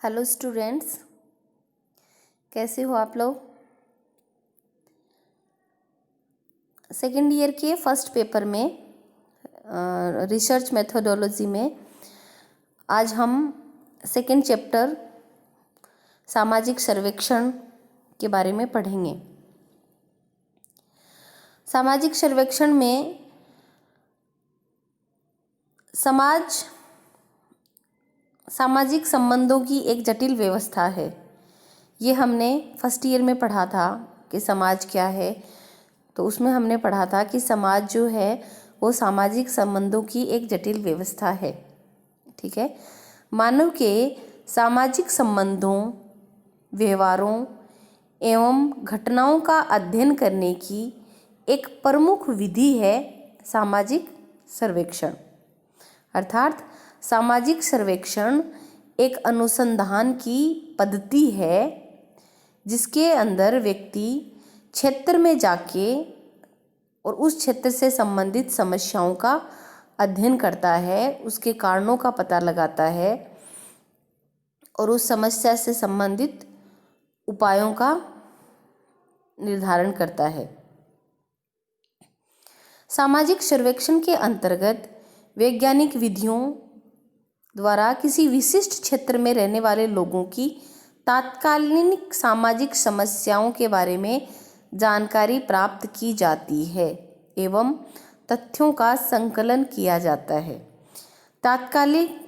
Hello students, कैसे हो आप लोग। सेकेंड ईयर के फर्स्ट पेपर में रिसर्च मेथोडोलॉजी में आज हम सेकेंड चैप्टर सामाजिक सर्वेक्षण के बारे में पढ़ेंगे। सामाजिक सर्वेक्षण में सामाजिक संबंधों की एक जटिल व्यवस्था है। ये हमने फर्स्ट ईयर में पढ़ा था कि समाज क्या है। तो उसमें हमने पढ़ा था कि समाज जो है वो सामाजिक संबंधों की एक जटिल व्यवस्था है। ठीक है। मानव के सामाजिक संबंधों, व्यवहारों एवं घटनाओं का अध्ययन करने की एक प्रमुख विधि है सामाजिक सर्वेक्षण। अर्थात सामाजिक सर्वेक्षण एक अनुसंधान की पद्धति है जिसके अंदर व्यक्ति क्षेत्र में जाके और उस क्षेत्र से संबंधित समस्याओं का अध्ययन करता है, उसके कारणों का पता लगाता है और उस समस्या से संबंधित उपायों का निर्धारण करता है। सामाजिक सर्वेक्षण के अंतर्गत वैज्ञानिक विधियों द्वारा किसी विशिष्ट क्षेत्र में रहने वाले लोगों की तात्कालिक सामाजिक समस्याओं के बारे में जानकारी प्राप्त की जाती है एवं तथ्यों का संकलन किया जाता है। तात्कालिक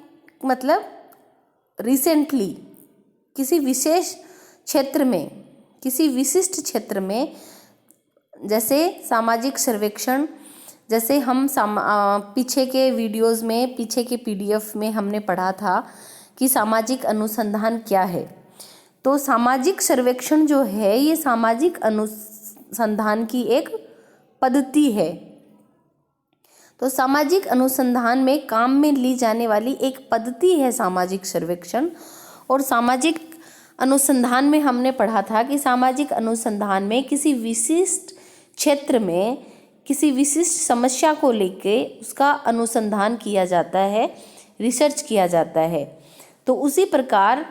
मतलब रिसेंटली किसी विशेष क्षेत्र में, किसी विशिष्ट क्षेत्र में, जैसे सामाजिक सर्वेक्षण, जैसे हम पीछे के वीडियोस में, पीछे के पीडीएफ में हमने पढ़ा था कि सामाजिक अनुसंधान क्या है। तो सामाजिक सर्वेक्षण जो है ये सामाजिक अनुसंधान की एक पद्धति है। तो सामाजिक अनुसंधान में काम में ली जाने वाली एक पद्धति है सामाजिक सर्वेक्षण। और सामाजिक अनुसंधान में हमने पढ़ा था कि सामाजिक अनुसंधान में किसी विशिष्ट क्षेत्र में किसी विशिष्ट समस्या को लेके उसका अनुसंधान किया जाता है, रिसर्च किया जाता है। तो उसी प्रकार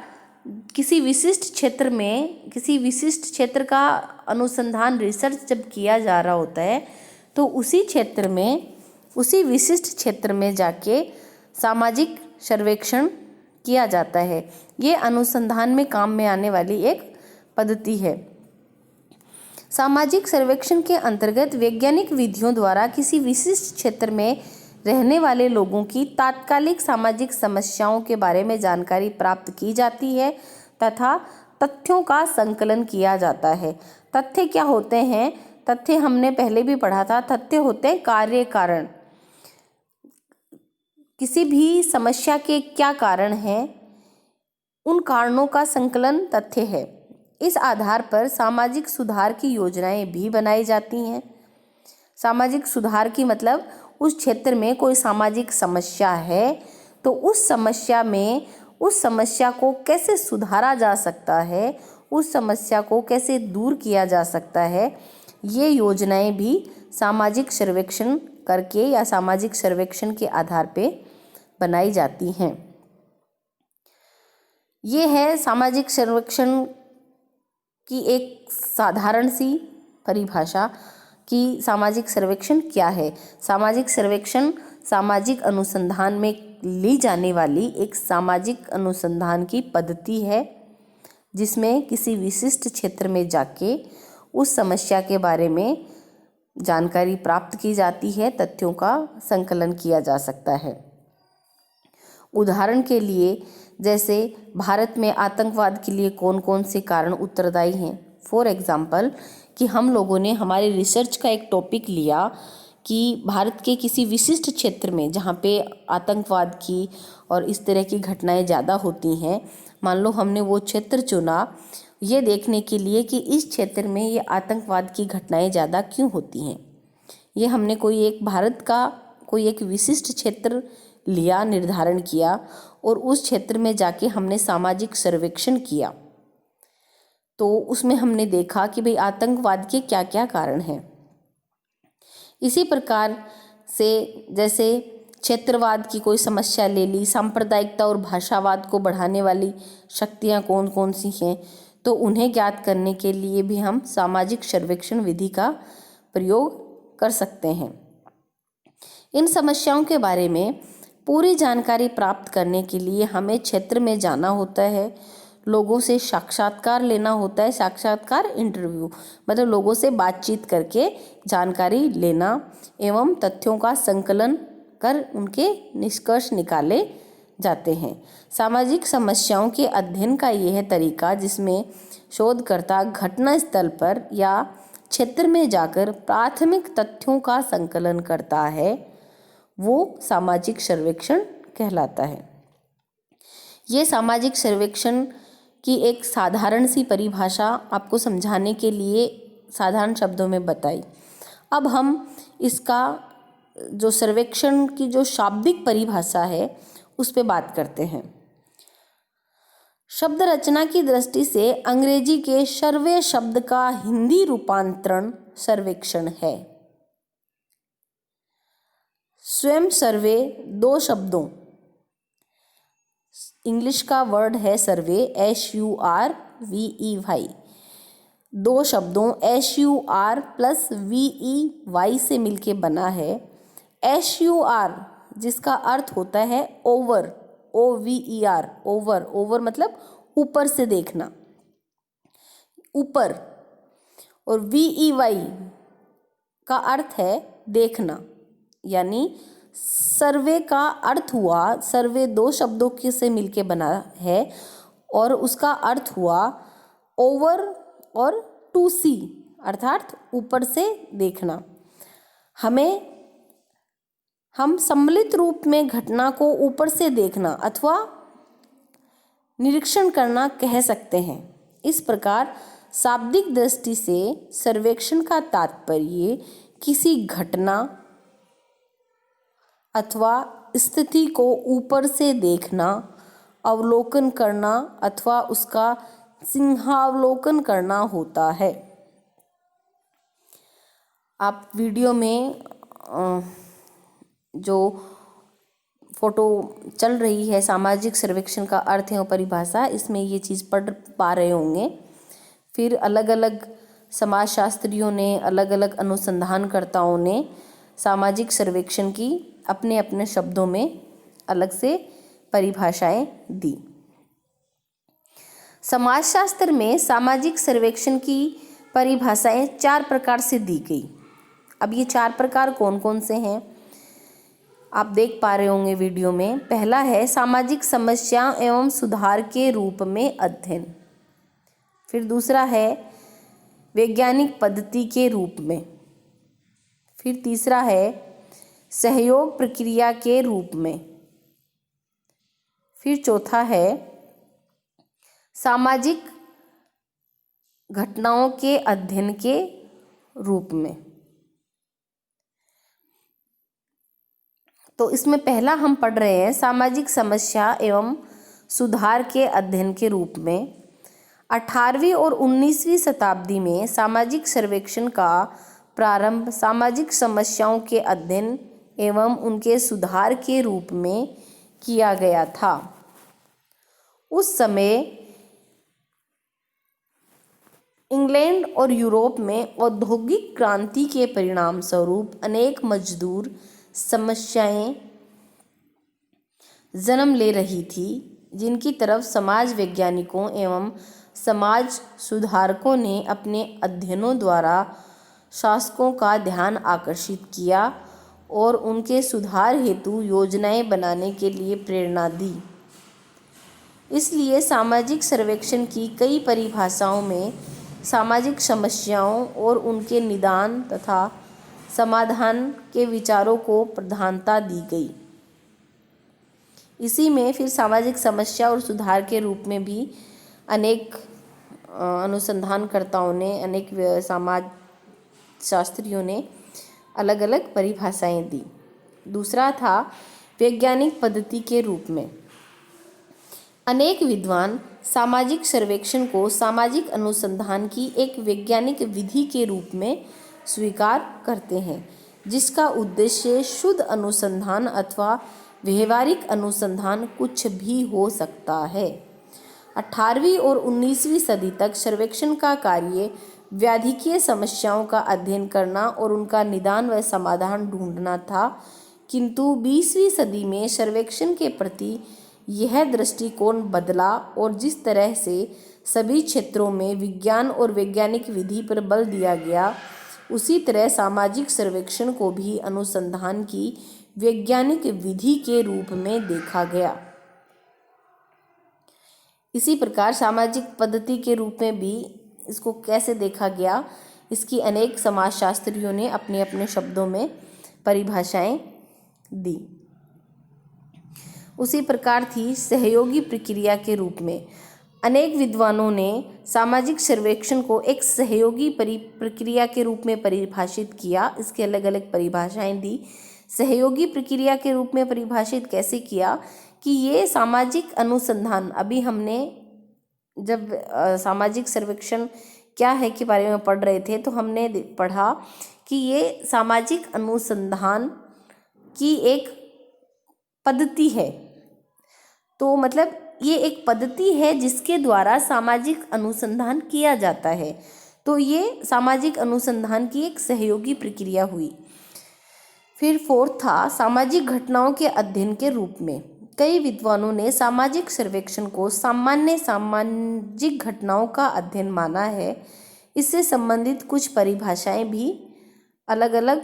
किसी विशिष्ट क्षेत्र में, किसी विशिष्ट क्षेत्र का अनुसंधान, रिसर्च जब किया जा रहा होता है तो उसी क्षेत्र में, उसी विशिष्ट क्षेत्र में जाके सामाजिक सर्वेक्षण किया जाता है। ये अनुसंधान में काम में आने वाली एक पद्धति है। सामाजिक सर्वेक्षण के अंतर्गत वैज्ञानिक विधियों द्वारा किसी विशिष्ट क्षेत्र में रहने वाले लोगों की तात्कालिक सामाजिक समस्याओं के बारे में जानकारी प्राप्त की जाती है तथा तथ्यों का संकलन किया जाता है। तथ्य क्या होते हैं? तथ्य हमने पहले भी पढ़ा था। तथ्य होते हैं कार्य कारण। किसी भी समस्या के क्या कारण हैं, उन कारणों का संकलन तथ्य है। इस आधार पर सामाजिक सुधार की योजनाएं भी बनाई जाती हैं। सामाजिक सुधार की मतलब उस क्षेत्र में कोई सामाजिक समस्या है तो उस समस्या को कैसे सुधारा जा सकता है, उस समस्या को कैसे दूर किया जा सकता है, ये योजनाएं भी सामाजिक सर्वेक्षण करके या सामाजिक सर्वेक्षण के आधार पे बनाई जाती हैं। ये है सामाजिक सर्वेक्षण की एक साधारण सी परिभाषा कि सामाजिक सर्वेक्षण क्या है। सामाजिक सर्वेक्षण सामाजिक अनुसंधान में ली जाने वाली एक सामाजिक अनुसंधान की पद्धति है जिसमें किसी विशिष्ट क्षेत्र में जाके उस समस्या के बारे में जानकारी प्राप्त की जाती है, तथ्यों का संकलन किया जा सकता है। उदाहरण के लिए, जैसे भारत में आतंकवाद के लिए कौन कौन से कारण उत्तरदायी हैं। फॉर एग्जाम्पल कि हम लोगों ने हमारे रिसर्च का एक टॉपिक लिया कि भारत के किसी विशिष्ट क्षेत्र में जहाँ पे आतंकवाद की और इस तरह की घटनाएं ज़्यादा होती हैं, मान लो हमने वो क्षेत्र चुना ये देखने के लिए कि इस क्षेत्र में ये आतंकवाद की घटनाएं ज़्यादा क्यों होती हैं। ये हमने भारत का कोई एक विशिष्ट क्षेत्र लिया, निर्धारण किया और उस क्षेत्र में जाके हमने सामाजिक सर्वेक्षण किया। तो उसमें हमने देखा कि भाई आतंकवाद के क्या क्या कारण हैं। इसी प्रकार से जैसे क्षेत्रवाद की कोई समस्या ले ली, सांप्रदायिकता और भाषावाद को बढ़ाने वाली शक्तियाँ कौन कौन सी हैं, तो उन्हें ज्ञात करने के लिए भी हम सामाजिक सर्वेक्षण विधि का प्रयोग कर सकते हैं। इन समस्याओं के बारे में पूरी जानकारी प्राप्त करने के लिए हमें क्षेत्र में जाना होता है, लोगों से साक्षात्कार लेना होता है। साक्षात्कार इंटरव्यू मतलब लोगों से बातचीत करके जानकारी लेना एवं तथ्यों का संकलन कर उनके निष्कर्ष निकाले जाते हैं। सामाजिक समस्याओं के अध्ययन का यह तरीका, जिसमें शोधकर्ता घटना स्थल पर या क्षेत्र में जाकर प्राथमिक तथ्यों का संकलन करता है, वो सामाजिक सर्वेक्षण कहलाता है। ये सामाजिक सर्वेक्षण की एक साधारण सी परिभाषा आपको समझाने के लिए साधारण शब्दों में बताई। अब हम इसका जो सर्वेक्षण की जो शाब्दिक परिभाषा है उस पे बात करते हैं। शब्द रचना की दृष्टि से अंग्रेजी के सर्वे शब्द का हिंदी रूपांतरण सर्वेक्षण है। स्वयं सर्वे दो शब्दों, इंग्लिश का वर्ड है सर्वे SURVEY, दो शब्दों SUR प्लस VEY से मिलके बना है। SUR जिसका अर्थ होता है ओवर, OVER, ओवर, ओवर मतलब ऊपर से देखना, ऊपर, और VEY का अर्थ है देखना, यानी सर्वे का अर्थ हुआ, सर्वे दो शब्दों के से मिलके बना है और उसका अर्थ हुआ ओवर और टू सी अर्थात ऊपर से देखना। हम सम्मिलित रूप में घटना को ऊपर से देखना अथवा निरीक्षण करना कह सकते हैं। इस प्रकार शाब्दिक दृष्टि से सर्वेक्षण का तात्पर्य किसी घटना अथवा स्थिति को ऊपर से देखना, अवलोकन करना अथवा उसका सिंहावलोकन करना होता है। आप वीडियो में जो फोटो चल रही है सामाजिक सर्वेक्षण का अर्थ एवं परिभाषा, इसमें ये चीज़ पढ़ पा रहे होंगे। फिर अलग अलग समाजशास्त्रियों ने, अलग अलग अनुसंधानकर्ताओं ने सामाजिक सर्वेक्षण की अपने अपने शब्दों में अलग से परिभाषाएं दी। समाजशास्त्र में सामाजिक सर्वेक्षण की परिभाषाएं 4 प्रकार से दी गई। अब ये 4 प्रकार कौन कौन से हैं आप देख पा रहे होंगे वीडियो में। पहला है सामाजिक समस्या एवं सुधार के रूप में अध्ययन। फिर दूसरा है वैज्ञानिक पद्धति के रूप में। फिर तीसरा है सहयोग प्रक्रिया के रूप में। फिर चौथा है सामाजिक घटनाओं के अध्ययन के रूप में। तो इसमें पहला हम पढ़ रहे हैं सामाजिक समस्या एवं सुधार के अध्ययन के रूप में। 18वीं और 19वीं शताब्दी में सामाजिक सर्वेक्षण का प्रारंभ सामाजिक समस्याओं के अध्ययन एवं उनके सुधार के रूप में किया गया था। उस समय इंग्लैंड और यूरोप में औद्योगिक क्रांति के परिणाम स्वरूप अनेक मजदूर समस्याएं जन्म ले रही थी, जिनकी तरफ समाज वैज्ञानिकों एवं समाज सुधारकों ने अपने अध्ययनों द्वारा शासकों का ध्यान आकर्षित किया और उनके सुधार हेतु योजनाएं बनाने के लिए प्रेरणा दी। इसलिए सामाजिक सर्वेक्षण की कई परिभाषाओं में सामाजिक समस्याओं और उनके निदान तथा समाधान के विचारों को प्रधानता दी गई। इसी में फिर सामाजिक समस्या और सुधार के रूप में भी अनेक अनुसंधानकर्ताओं ने, अनेक समाज शास्त्रियों ने अलग अलग परिभाषाएं दी। दूसरा था वैज्ञानिक पद्धति के रूप में। अनेक विद्वान सामाजिक सर्वेक्षण को सामाजिक अनुसंधान की एक वैज्ञानिक विधि के रूप में स्वीकार करते हैं। जिसका उद्देश्य शुद्ध अनुसंधान अथवा व्यवहारिक अनुसंधान कुछ भी हो सकता है। 18वीं और 19वीं सदी तक सर्वेक्षण का कार्य व्याधिकीय समस्याओं का अध्ययन करना और उनका निदान व समाधान ढूंढना था, किंतु 20वीं सदी में सर्वेक्षण के प्रति यह दृष्टिकोण बदला और जिस तरह से सभी क्षेत्रों में विज्ञान और वैज्ञानिक विधि पर बल दिया गया, उसी तरह सामाजिक सर्वेक्षण को भी अनुसंधान की वैज्ञानिक विधि के रूप में देखा गया। इसी प्रकार सामाजिक पद्धति के रूप में भी इसको कैसे देखा गया, इसकी अनेक समाजशास्त्रियों ने अपने अपने शब्दों में परिभाषाएं दी। उसी प्रकार थी सहयोगी प्रक्रिया के रूप में। अनेक विद्वानों ने सामाजिक सर्वेक्षण को एक सहयोगी प्रक्रिया के रूप में परिभाषित किया। इसके अलग अलग परिभाषाएं दी। सहयोगी प्रक्रिया के रूप में परिभाषित कैसे किया कि ये सामाजिक अनुसंधान, अभी हमने जब सामाजिक सर्वेक्षण क्या है के बारे में पढ़ रहे थे तो हमने पढ़ा कि ये सामाजिक अनुसंधान की एक पद्धति है। तो मतलब ये एक पद्धति है जिसके द्वारा सामाजिक अनुसंधान किया जाता है। तो ये सामाजिक अनुसंधान की एक सहयोगी प्रक्रिया हुई। फिर फोर्थ था सामाजिक घटनाओं के अध्ययन के रूप में। कई विद्वानों ने सामाजिक सर्वेक्षण को सामान्य सामाजिक घटनाओं का अध्ययन माना है। इससे संबंधित कुछ परिभाषाएं भी अलग अलग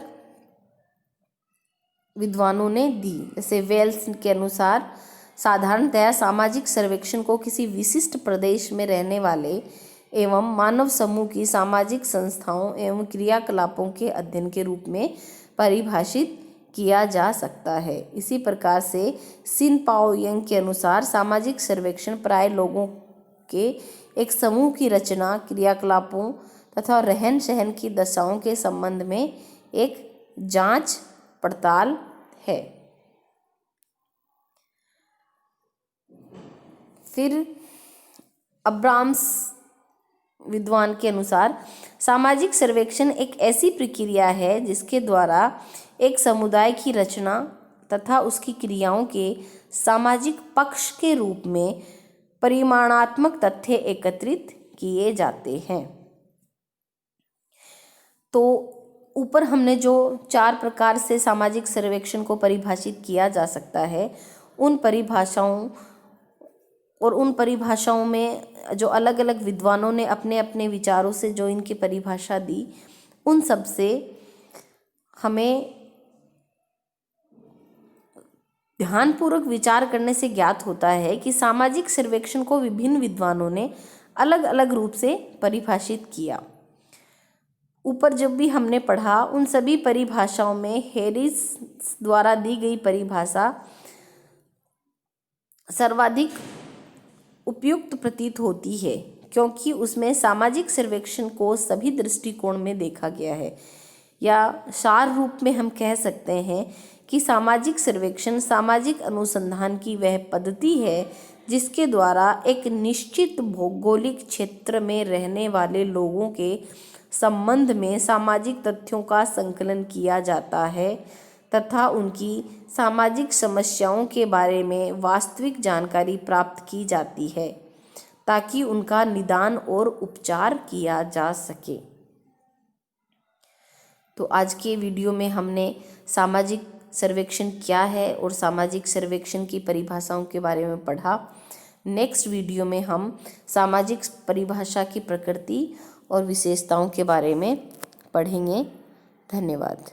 विद्वानों ने दी। जैसे वेल्स के अनुसार साधारणतया सामाजिक सर्वेक्षण को किसी विशिष्ट प्रदेश में रहने वाले एवं मानव समूह की सामाजिक संस्थाओं एवं क्रियाकलापों के अध्ययन के रूप में परिभाषित किया जा सकता है। इसी प्रकार से सिन पाओ यंग के अनुसार सामाजिक सर्वेक्षण प्राय लोगों के एक समूह की रचना, क्रियाकलापों तथा रहन सहन की दशाओं के संबंध में एक जांच पड़ताल है। फिर अब्राम्स विद्वान के अनुसार सामाजिक सर्वेक्षण एक ऐसी प्रक्रिया है जिसके द्वारा एक समुदाय की रचना तथा उसकी क्रियाओं के सामाजिक पक्ष के रूप में परिमाणात्मक तथ्य एकत्रित किए जाते हैं। तो ऊपर हमने जो 4 प्रकार से सामाजिक सर्वेक्षण को परिभाषित किया जा सकता है, उन परिभाषाओं में जो अलग अलग विद्वानों ने अपने अपने विचारों से जो इनकी परिभाषा दी, उन सब से हमें ध्यानपूर्वक विचार करने से ज्ञात होता है कि सामाजिक सर्वेक्षण को विभिन्न विद्वानों ने अलग अलग रूप से परिभाषित किया। ऊपर जब भी हमने पढ़ा उन सभी परिभाषाओं में हैरिस द्वारा दी गई परिभाषा सर्वाधिक उपयुक्त प्रतीत होती है, क्योंकि उसमें सामाजिक सर्वेक्षण को सभी दृष्टिकोण में देखा गया है। या सार रूप में हम कह सकते हैं कि सामाजिक सर्वेक्षण सामाजिक अनुसंधान की वह पद्धति है जिसके द्वारा एक निश्चित भौगोलिक क्षेत्र में रहने वाले लोगों के संबंध में सामाजिक तथ्यों का संकलन किया जाता है तथा उनकी सामाजिक समस्याओं के बारे में वास्तविक जानकारी प्राप्त की जाती है ताकि उनका निदान और उपचार किया जा सके। तो आज के वीडियो में हमने सामाजिक सर्वेक्षण क्या है और सामाजिक सर्वेक्षण की परिभाषाओं के बारे में पढ़ा। नेक्स्ट वीडियो में हम सामाजिक परिभाषा की प्रकृति और विशेषताओं के बारे में पढ़ेंगे। धन्यवाद।